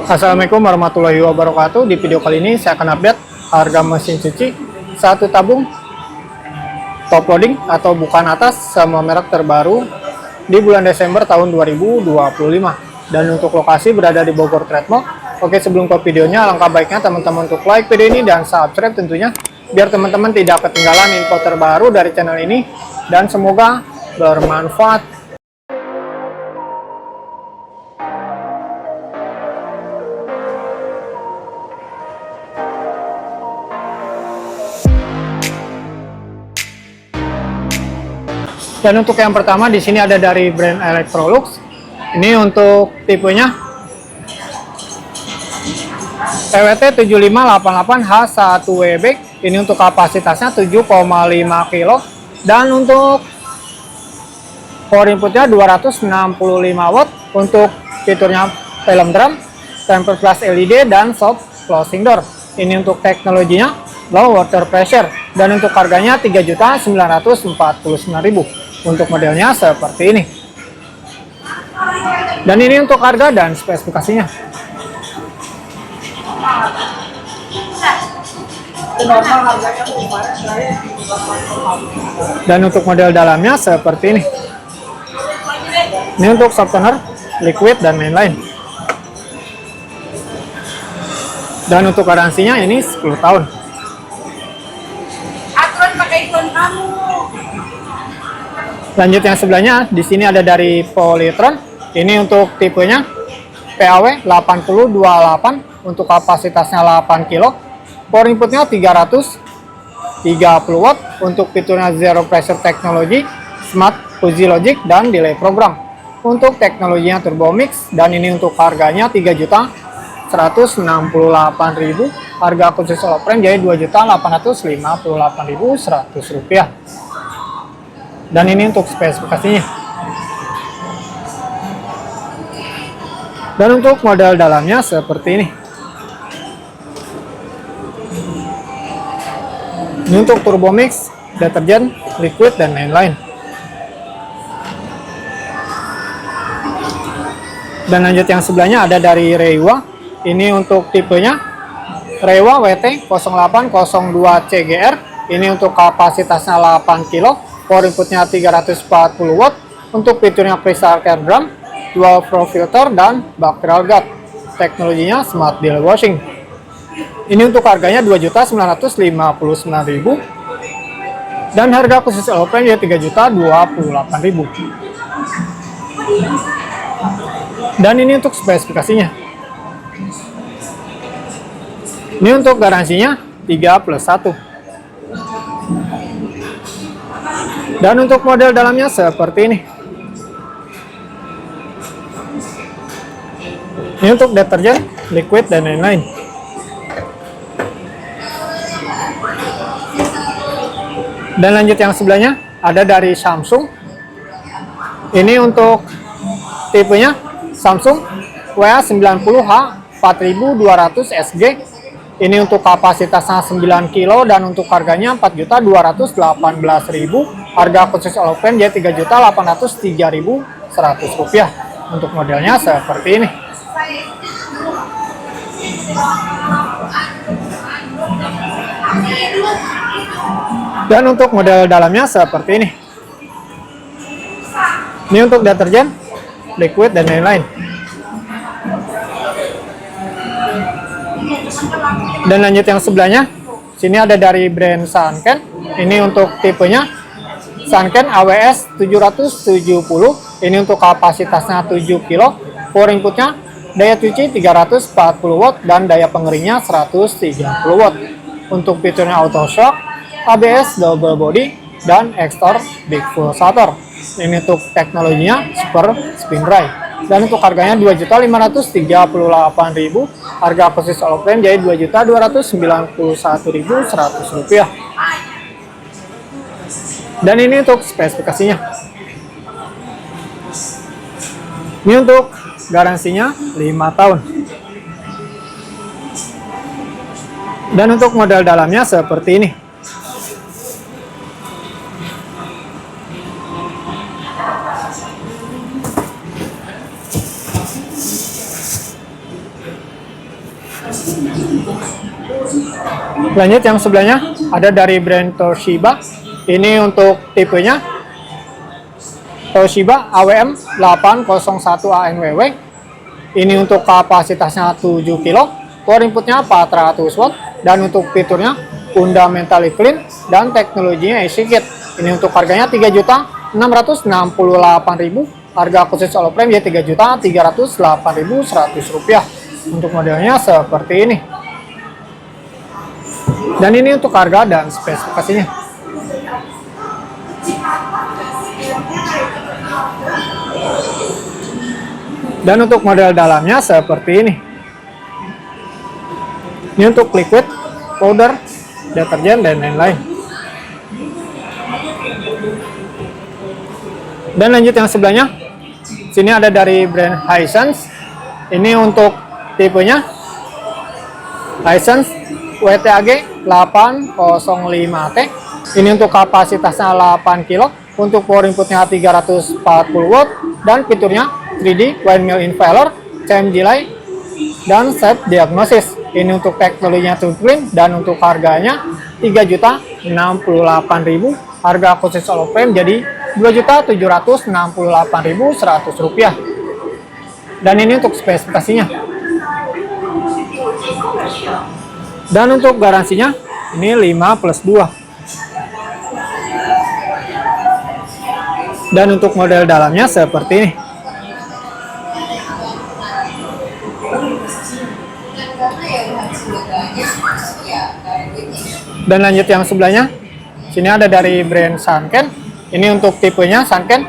Assalamualaikum warahmatullahi wabarakatuh. Di video kali ini saya akan update harga mesin cuci satu tabung top loading atau bukan atas semua merek terbaru di bulan Desember tahun 2025. Dan untuk lokasi berada di Bogor Trade Mall. Oke, sebelum ke videonya, alangkah baiknya teman-teman untuk like video ini dan subscribe tentunya, biar teman-teman tidak ketinggalan info terbaru dari channel ini, dan semoga bermanfaat. Dan untuk yang pertama di sini ada dari brand Electrolux. Ini untuk tipenya PWT 7588H1WB. Ini untuk kapasitasnya 7,5 kg dan untuk power inputnya 265 watt. Untuk fiturnya film drum, tempered glass LED dan soft closing door. Ini untuk teknologinya low water pressure dan untuk harganya 3.949.000. Untuk modelnya seperti ini. Dan ini untuk harga dan spesifikasinya. Dan untuk model dalamnya seperti ini. Ini untuk softener, liquid dan lain-lain. Dan untuk garansinya ini 10 tahun. Aturan pakai iklan kamu. Lanjut yang sebelahnya, di sini ada dari Polytron. Ini untuk tipenya PAW 8028, untuk kapasitasnya 8 kg. Power inputnya 330 watt. Untuk fiturnya zero pressure technology, smart fuzzy logic dan delay program. Untuk teknologinya turbo mix, dan ini untuk harganya 3.168.000. Harga khusus all frame jadi 2.858.100 rupiah. Dan ini untuk spesifikasinya. Dan untuk model dalamnya seperti ini. Ini untuk turbo mix, deterjen, liquid dan lain-lain. Dan lanjut yang sebelahnya ada dari Reiwa. Ini untuk tipenya Reiwa WT0802CGR. Ini untuk kapasitasnya 8 kg. Power inputnya 340 watt. Untuk fiturnya crystal clear drum, dual flow filter dan bacterial guard. Teknologinya smart deal washing. Ini untuk harganya 2.959.000. Dan harga khusus open ya 3.028.000. Dan ini untuk spesifikasinya. Ini untuk garansinya 3+1. Dan untuk model dalamnya seperti ini. Ini untuk deterjen, liquid dan lain-lain. Dan lanjut yang sebelahnya ada dari Samsung. Ini untuk tipenya Samsung WA90H4200SG. Ini untuk kapasitasnya 9 kg dan untuk harganya 4.218.000. Harga khusus all open jadi 3.803.100 rupiah. Untuk modelnya seperti ini. Dan untuk model dalamnya seperti ini. Ini untuk deterjen, liquid dan lain-lain. Dan lanjut yang sebelahnya, sini ada dari brand Sanken. Ini untuk tipenya Sanken AWS 770. Ini untuk kapasitasnya 7 kg. Power inputnya daya cuci 340 watt dan daya pengeringnya 130 watt. Untuk fiturnya auto shock, ABS double body dan extor big full shutter. Ini untuk teknologinya super spin dry. Dan untuk harganya 2.538.000. Harga khusus all frame jadi 2.291.100 rupiah. Dan ini untuk spesifikasinya. Ini untuk garansinya 5 tahun. Dan untuk model dalamnya seperti ini. Lanjut yang sebelahnya ada dari brand Toshiba. Ini untuk tipenya Toshiba AWM 801 ANWW. Ini untuk kapasitasnya 7 kilo, power inputnya 400 watt, dan untuk fiturnya fundamentally clean dan teknologinya EasyKit. Ini untuk harganya 3.668.000. Harga khusus all frame ya 3.308.100 rupiah. Untuk modelnya seperti ini. Dan ini untuk harga dan spesifikasinya. Dan untuk model dalamnya seperti ini. Ini untuk liquid, powder, deterjen, dan lain-lain. Dan lanjut yang sebelahnya. Sini ada dari brand Hisense. Ini untuk tipenya Hisense WTAG 805T. Ini untuk kapasitasnya 8 kilo, untuk power inputnya 340 watt, dan fiturnya 3D windmill inhaler, CMG light, dan set diagnosis. Ini untuk teknologinya Clean, dan untuk harganya 3.068.000. Harga khusus all frame jadi 2.768.100 rupiah. Dan ini untuk spesifikasinya. Dan untuk garansinya ini 5+2. Dan untuk model dalamnya seperti ini. Dan lanjut yang sebelahnya. Sini ada dari brand Sanken. Ini untuk tipenya Sanken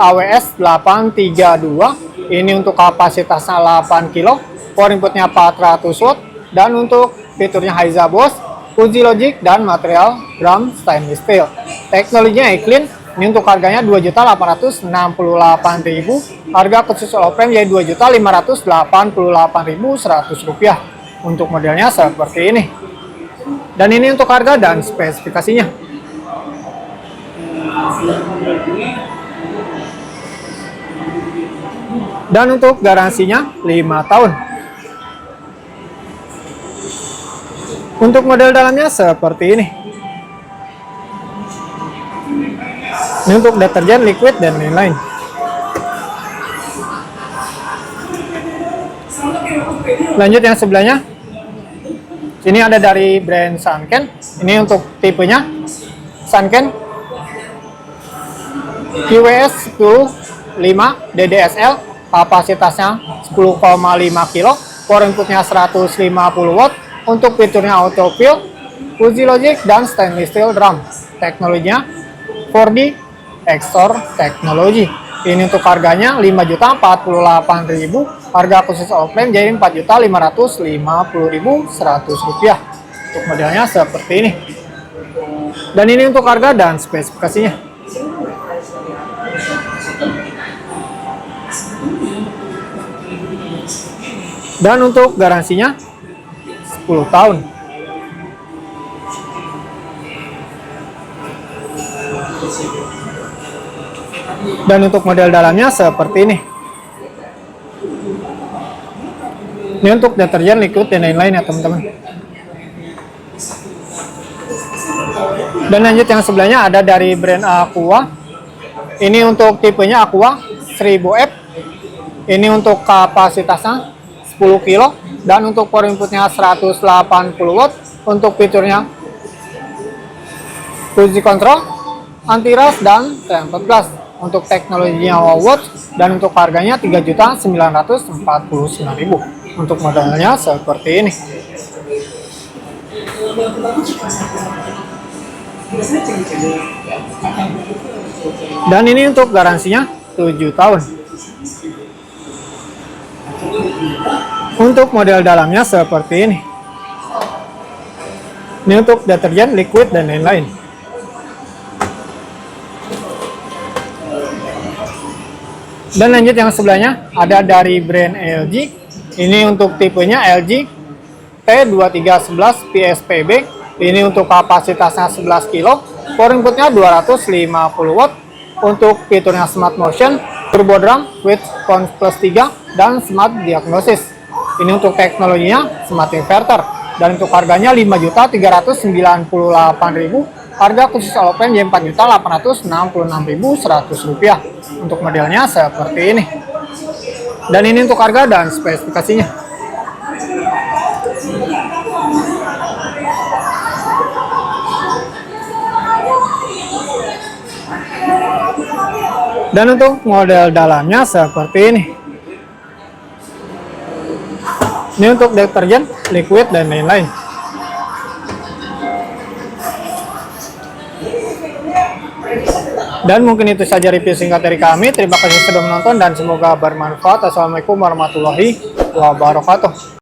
AWS 832. Ini untuk kapasitasnya 8 kilo, power inputnya 400 watt, dan untuk fiturnya Haiza Boss, Fuji Logic, dan material drum stainless steel. Teknologinya E-Clean. Ini untuk harganya 2.868.000. Harga khusus all frame yaitu 2.588.100 rupiah. Untuk modelnya seperti ini. Dan ini untuk harga dan spesifikasinya. Dan untuk garansinya 5 tahun. Untuk model dalamnya seperti ini. Ini untuk deterjen, liquid, dan lain-lain. Lanjut yang sebelahnya. Sini ada dari brand Sanken. Ini untuk tipenya Sanken QWS 105 DDSL. Kapasitasnya 10,5 kilo. Power inputnya 150 watt. Untuk fiturnya auto fill, Fuji Logic, dan stainless steel drum. Teknologinya 4D Exor Technology. Ini untuk harganya 5.048.000. Harga khusus all frame jadi 4.550.100 rupiah. Untuk modelnya seperti ini. Dan ini untuk harga dan spesifikasinya. Dan untuk garansinya 10 tahun. Dan untuk model dalamnya seperti ini. Ini untuk deterjen, liquid, dan lain-lain ya teman-teman. Dan lanjut yang sebelahnya ada dari brand Aqua. Ini untuk tipenya Aqua 1000F. Ini untuk kapasitasnya 10 kilo. Dan untuk power inputnya 180 watt. Untuk fiturnya Fuji Control, anti-rust, dan tempered glass. Untuk teknologinya wow watch, dan untuk harganya 3.949.000. Untuk modelnya seperti ini. Dan ini untuk garansinya 7 tahun. Untuk model dalamnya seperti ini. Ini untuk deterjen, liquid, dan lain-lain. Dan lanjut yang sebelahnya ada dari brand LG. Ini untuk tipenya LG T2311 PSPB. Ini untuk kapasitasnya 11 kilo, power inputnya 250 watt. Untuk fiturnya Smart Motion, Turbo Drum with Cons Plus 3, dan Smart Diagnosis. Ini untuk teknologinya smart inverter. Dan untuk harganya 5.398.000. Harga khusus Allopen J4.866.100 rupiah. Untuk modelnya seperti ini. Dan ini untuk harga dan spesifikasinya. Dan untuk model dalamnya seperti ini. Ini untuk deterjen, liquid, dan lain-lain. Dan mungkin itu saja review singkat dari kami. Terima kasih sudah menonton dan semoga bermanfaat. Assalamualaikum warahmatullahi wabarakatuh.